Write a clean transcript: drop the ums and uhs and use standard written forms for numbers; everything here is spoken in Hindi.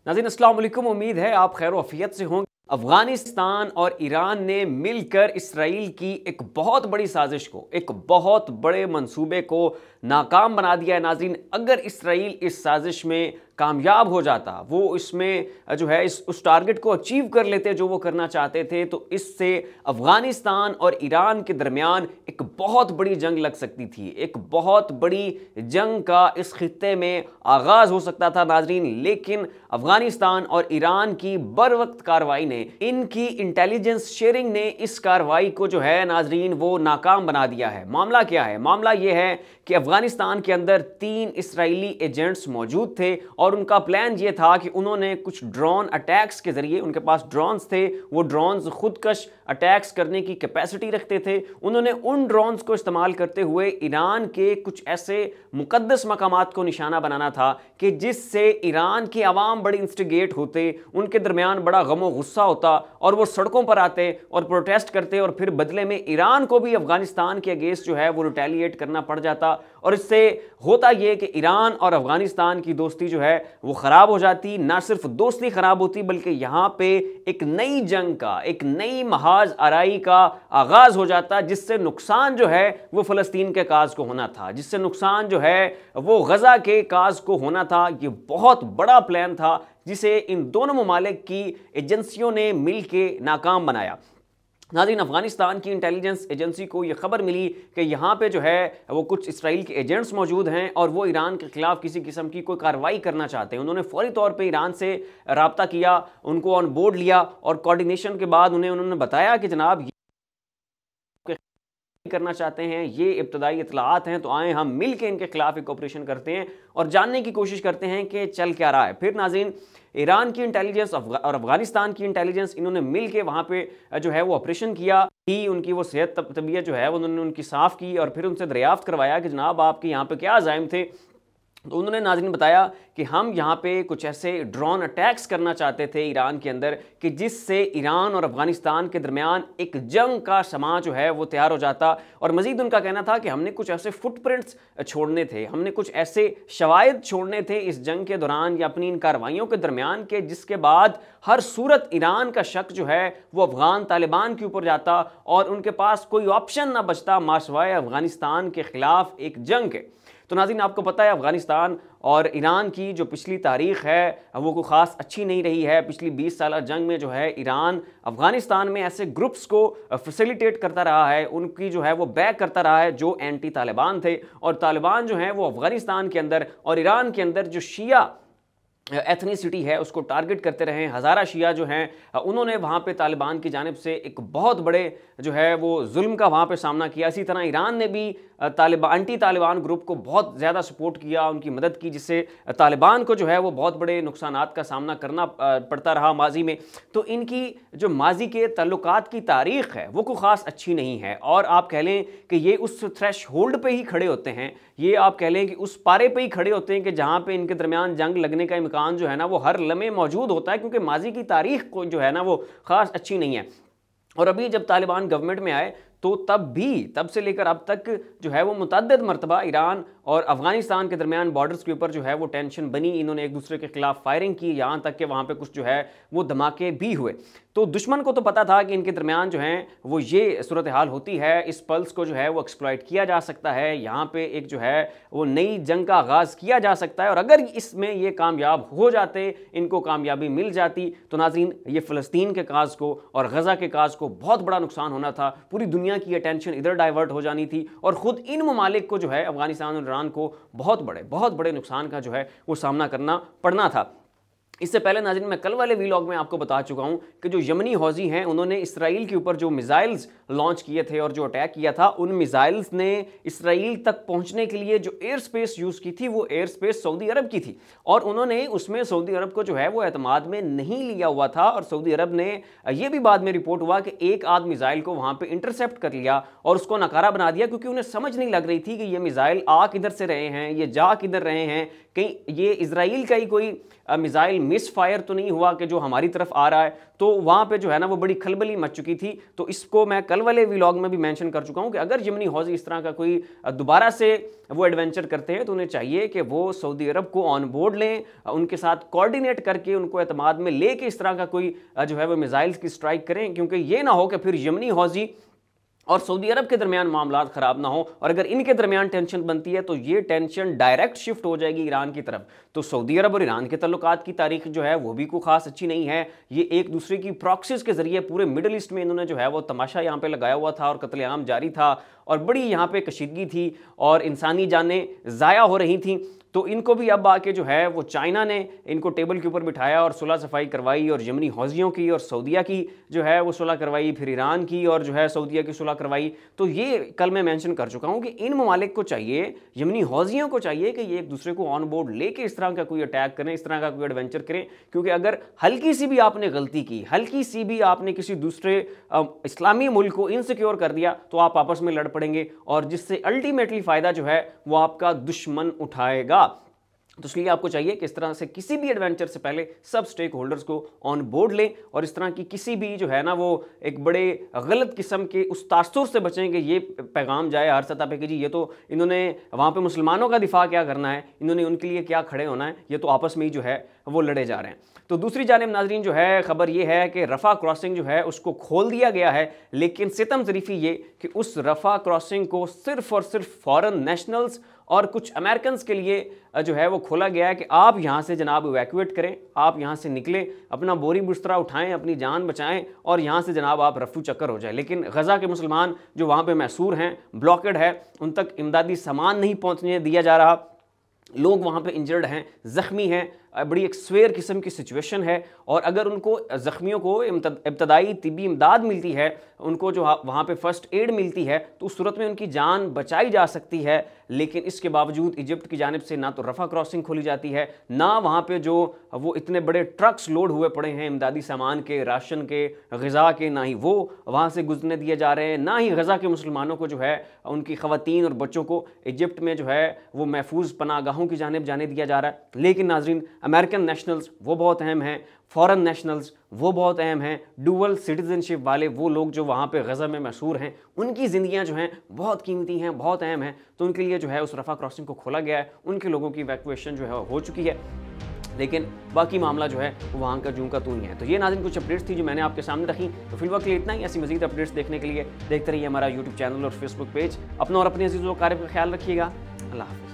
नाज़रीन अस्सलाम वालेकुम, उम्मीद है आप खैर वफियत से होंगे। अफगानिस्तान और ईरान ने मिलकर इसराइल की एक बहुत बड़ी साजिश को, एक बहुत बड़े मंसूबे को नाकाम बना दिया है। नाज़रीन, अगर इसराइल इस साजिश में कामयाब हो जाता, वो इसमें जो है उस टारगेट को अचीव कर लेते जो वो करना चाहते थे, तो इससे अफगानिस्तान और ईरान के दरमियान एक बहुत बड़ी जंग लग सकती थी। एक बहुत बड़ी जंग का इस खित्ते में आगाज हो सकता था नाज़रीन। लेकिन अफगानिस्तान और ईरान की बर वक्त कार्रवाई ने, इनकी इंटेलिजेंस शेयरिंग ने इस कार्रवाई को जो है नाज़रीन वो नाकाम बना दिया है। मामला क्या है? मामला यह है कि अफगानिस्तान के अंदर 3 इस्राएली एजेंट्स मौजूद थे और उनका प्लान यह था कि उन्होंने कुछ ड्रोन अटैक्स के जरिए, उनके पास ड्रोन्स थे, वो ड्रोन्स खुदकश अटैक्स करने की कैपेसिटी रखते थे। उन्होंने उन ड्रोन्स को इस्तेमाल करते हुए ईरान के कुछ ऐसे मुकद्दस मकामात को निशाना बनाना था कि जिससे ईरान की आवाम बड़ी इंस्टिगेट होते, उनके दरमियान बड़ा गमो गुस्सा होता और वो सड़कों पर आते और प्रोटेस्ट करते और फिर बदले में ईरान को भी अफगानिस्तान के अगेंस्ट जो है वो रिटेलिएट करना पड़ जाता। और इससे होता यह कि ईरान और अफगानिस्तान की दोस्ती जो है वो खराब हो जाती। ना सिर्फ दोस्ती खराब होती बल्कि यहां पे एक नई जंग का, एक नई महाज आराई का आगाज हो जाता, जिससे नुकसान जो है वो फलस्तीन के काज को होना था, जिससे नुकसान जो है वो गजा के काज को होना था। ये बहुत बड़ा प्लान था जिसे इन दोनों ममालिक की एजेंसियों ने मिलकर नाकाम बनाया। नाज़रीन, अफगानिस्तान की इंटेलिजेंस एजेंसी को यह खबर मिली कि यहाँ पे जो है वो कुछ इसराइल के एजेंट्स मौजूद हैं और वो ईरान के खिलाफ किसी किस्म की कोई कार्रवाई करना चाहते हैं। उन्होंने फौरी तौर पे ईरान से राब्ता किया, उनको ऑन बोर्ड लिया और कोऑर्डिनेशन के बाद उन्होंने बताया कि जनाब करना चाहते हैं, ये इब्तदाई इतलाआत हैं, तो आए हम मिल के इनके खिलाफ एक ऑपरेशन करते हैं और जानने की कोशिश करते हैं कि चल क्या रहा है। फिर नाज़रीन, ईरान की इंटेलिजेंस और अफगानिस्तान की इंटेलिजेंस, इन्होंने मिल के वहाँ पे जो है वो ऑपरेशन किया कि उनकी वो सेहत तबीयत जो है उन्होंने उनकी साफ़ की और फिर उनसे दरियाफ्त करवाया कि जनाब आपके यहाँ पे क्या अज़ाइम थे। तो उन्होंने नाज़रीन बताया कि हम यहाँ पे कुछ ऐसे ड्रोन अटैक्स करना चाहते थे ईरान के अंदर कि जिससे ईरान और अफगानिस्तान के दरमियान एक जंग का समा जो है वो तैयार हो जाता। और मज़ीद उनका कहना था कि हमने कुछ ऐसे फुटप्रिंट्स छोड़ने थे, हमने कुछ ऐसे शवायद छोड़ने थे इस जंग के दौरान या अपनी इन कार्रवाइयों के दरमियान के जिसके बाद हर सूरत ईरान का शक जो है वो अफगान तालिबान के ऊपर जाता और उनके पास कोई ऑप्शन ना बचता मासिवाय अफगानिस्तान के खिलाफ एक जंग के। तो नाज़रीन, आपको पता है अफगानिस्तान और ईरान की जो पिछली तारीख़ है वो कोई ख़ास अच्छी नहीं रही है। पिछली 20 साल जंग में जो है ईरान अफगानिस्तान में ऐसे ग्रुप्स को फैसिलिटेट करता रहा है, उनकी जो है वो बैक करता रहा है जो एंटी तालिबान थे। और तालिबान जो है वो अफगानिस्तान के अंदर और ईरान के अंदर जो शिया एथनिसिटी है उसको टारगेट करते रहे। हज़ारा शिया जो हैं उन्होंने वहाँ पे तालिबान की जानिब से एक बहुत बड़े जो है वो जुल्म का वहाँ पे सामना किया। इसी तरह ईरान ने भी एंटी तालिबान ग्रुप को बहुत ज़्यादा सपोर्ट किया, उनकी मदद की, जिससे तालिबान को जो है वो बहुत बड़े नुकसानात का सामना करना पड़ता रहा माजी में। तो इनकी जो माजी के ताल्लुकात की तारीख़ है वो कोई ख़ास अच्छी नहीं है। और आप कह लें कि ये उस थ्रेश होल्ड पर ही खड़े होते हैं, ये आप कह लें कि उस पारे पर ही खड़े होते हैं कि जहाँ पर इनके दरमियान जंग लगने का इम्कान जो है ना वो हर लम्हे मौजूद होता है, क्योंकि माजी की तारीख को जो है ना वो ख़ास अच्छी नहीं है। और अभी जब तालिबान गवर्नमेंट में आए तो तब से लेकर अब तक जो है वो मुतअद्दिद मरतबा ईरान और अफगानिस्तान के दरमियान बॉर्डर्स के ऊपर जो है वो टेंशन बनी, इन्होंने एक दूसरे के खिलाफ फायरिंग की, यहाँ तक कि वहाँ पे कुछ जो है वो धमाके भी हुए। तो दुश्मन को तो पता था कि इनके दरमियान जो है वो ये सूरत हाल होती है, इस पल्स को जो है वो एक्सप्लॉइट किया जा सकता है, यहाँ पे एक जो है वो नई जंग का आगाज़ किया जा सकता है। और अगर इसमें ये कामयाब हो जाते, इनको कामयाबी मिल जाती, तो नाज़रीन ये फ़लस्तीन के काज को और गज़ा के काज को बहुत बड़ा नुकसान होना था। पूरी दुनिया की अटेंशन इधर डाइवर्ट हो जानी थी और ख़ुद इन ममालिक को जो है अफगानिस्तान और ईरान को बहुत बड़े नुकसान का जो है वो सामना करना पड़ना था। इससे पहले नाज़रीन मैं कल वाले वीलॉग में आपको बता चुका हूं कि जो यमनी हौजी हैं उन्होंने इसराइल के ऊपर जो मिसाइल्स लॉन्च किए थे और जो अटैक किया था, उन मिसाइल्स ने इसराइल तक पहुंचने के लिए जो एयर स्पेस यूज़ की थी वो एयर स्पेस सऊदी अरब की थी और उन्होंने उसमें सऊदी अरब को जो है वो एतमाद में नहीं लिया हुआ था। और सऊदी अरब ने यह भी बाद में रिपोर्ट हुआ कि एक आध मिसाइल को वहाँ पर इंटरसेप्ट कर लिया और उसको नकारा बना दिया, क्योंकि उन्हें समझ नहीं लग रही थी कि ये मिसाइल आ किधर से रहे हैं, ये जा किधर रहे हैं, कहीं ये इसराइल का ही कोई मिसाइल मिस फायर तो नहीं हुआ कि जो हमारी तरफ आ रहा है, तो वहाँ पे जो है ना वो बड़ी खलबली मच चुकी थी। तो इसको मैं कल वाले व्लॉग में भी मेंशन कर चुका हूँ कि अगर यमनी हौजी इस तरह का कोई दोबारा से वो एडवेंचर करते हैं तो उन्हें चाहिए कि वो सऊदी अरब को ऑन बोर्ड लें, उनके साथ कोऑर्डिनेट करके उनको एतमाद में लेके इस तरह का कोई जो है वो मिसाइल्स की स्ट्राइक करें, क्योंकि ये ना हो कि फिर यमनी हौजी और सऊदी अरब के दरमियान मामला खराब ना हो, और अगर इनके दरमियान टेंशन बनती है तो ये टेंशन डायरेक्ट शिफ्ट हो जाएगी ईरान की तरफ। तो सऊदी अरब और ईरान के तल्लुकात की तारीख जो है वो भी कोई खास अच्छी नहीं है। ये एक दूसरे की प्रॉक्सीज के जरिए पूरे मिडिल ईस्ट में इन्होंने जो है वो तमाशा यहाँ पे लगाया हुआ था और कत्लेआम जारी था और बड़ी यहाँ पे कशीदगी थी और इंसानी जानें ज़ाया हो रही थी। तो इनको भी अब आके जो है वो चाइना ने इनको टेबल के ऊपर बिठाया और सुलह सफाई करवाई, और यमनी हौजियों की और सऊदिया की जो है वो सुलह करवाई, फिर ईरान की और जो है सऊदिया की सुलह करवाई। तो ये कल मैं मेंशन कर चुका हूँ कि इन ममालिक को चाहिए, यमनी हौजियों को चाहिए कि ये एक दूसरे को ऑन बोर्ड लेके इस तरह का कोई अटैक करें, इस तरह का कोई एडवेंचर करें। क्योंकि अगर हल्की सी भी आपने गलती की, हल्की सी भी आपने किसी दूसरे इस्लामी मुल्क को इनसिक्योर कर दिया तो आप आपस में लड़ पड़ेंगे, और जिससे अल्टीमेटली फ़ायदा जो है वो आपका दुश्मन उठाएगा। तो इसलिए आपको चाहिए कि इस तरह से किसी भी एडवेंचर से पहले सब स्टेक होल्डर्स को ऑन बोर्ड लें और इस तरह की किसी भी जो है ना वो एक बड़े गलत किस्म के उस तासुर से बचें कि ये पैगाम जाए हर सतह पे कि जी ये तो इन्होंने वहाँ पे मुसलमानों का दिफा क्या करना है, इन्होंने उनके लिए क्या खड़े होना है, ये तो आपस में ही जो है वो लड़े जा रहे हैं। तो दूसरी जानिब नाजरीन जो है खबर ये है कि रफ़ा क्रॉसिंग जो है उसको खोल दिया गया है, लेकिन सितम ज़रीफ़ी ये कि उस रफ़ा क्रॉसिंग को सिर्फ और सिर्फ फॉरेन नेशनल्स और कुछ अमेरिकन के लिए जो है वो खोला गया है कि आप यहाँ से जनाब इवैक्यूएट करें, आप यहाँ से निकलें, अपना बोरी बिस्तरा उठाएं, अपनी जान बचाएं और यहाँ से जनाब आप रफू चक्कर हो जाए। लेकिन गज़ा के मुसलमान जो वहाँ पे मैसूर हैं, ब्लॉकेड है, उन तक इमदादी सामान नहीं पहुँचने दिया जा रहा, लोग वहाँ पे इंजर्ड हैं, ज़ख्मी हैं, बड़ी एक स्वेयर किस्म की सिचुएशन है। और अगर उनको ज़ख्मियों को इब्तदाई तिब्बी इमदाद मिलती है, उनको जो वहाँ पे फ़र्स्ट एड मिलती है, तो उस सूरत में उनकी जान बचाई जा सकती है। लेकिन इसके बावजूद इजिप्ट की जानिब से ना तो रफ़ा क्रॉसिंग खोली जाती है, ना वहाँ पे जो वो इतने बड़े ट्रक्स लोड हुए पड़े हैं इमदादी सामान के, राशन के, ग़िज़ा के, ना ही वो वहाँ से गुजरने दिए जा रहे हैं, ना ही गज़ा के मुसलमानों को जो है उनकी ख़वातीन और बच्चों को इजिप्ट में जो है वो महफूज पनागाहों की जानिब जाने दिया जा रहा है। लेकिन नाजरीन अमेरिकन नेशनल्स वो बहुत अहम हैं, फॉरेन नेशनल्स वो बहुत अहम हैं, डुअल सिटीजनशिप वाले वो लोग जो वहाँ पे गज़ा में मशहूर हैं, उनकी ज़िंदगियाँ जो हैं बहुत कीमती हैं, बहुत अहम हैं। तो उनके लिए जो है उस रफ़ा क्रॉसिंग को खोला गया है, उनके लोगों की इवैक्यूएशन जो है हो चुकी है, लेकिन बाकी मामला जो है वो वहाँ का जूं का तू ही है। तो ये नाज़रीन कुछ अपडेट्स थी जो मैंने आपके सामने रखी। तो फिलहाल के लिए इतना ही। ऐसी मज़ीद अपडेट्स देखने के लिए देखते रहिए हमारा यूट्यूब चैनल और फेसबुक पेज। अपना और अपने अज़ीज़ों व अक़ारिब का ख्याल रखिएगा। अल्लाह हाफ़िज़।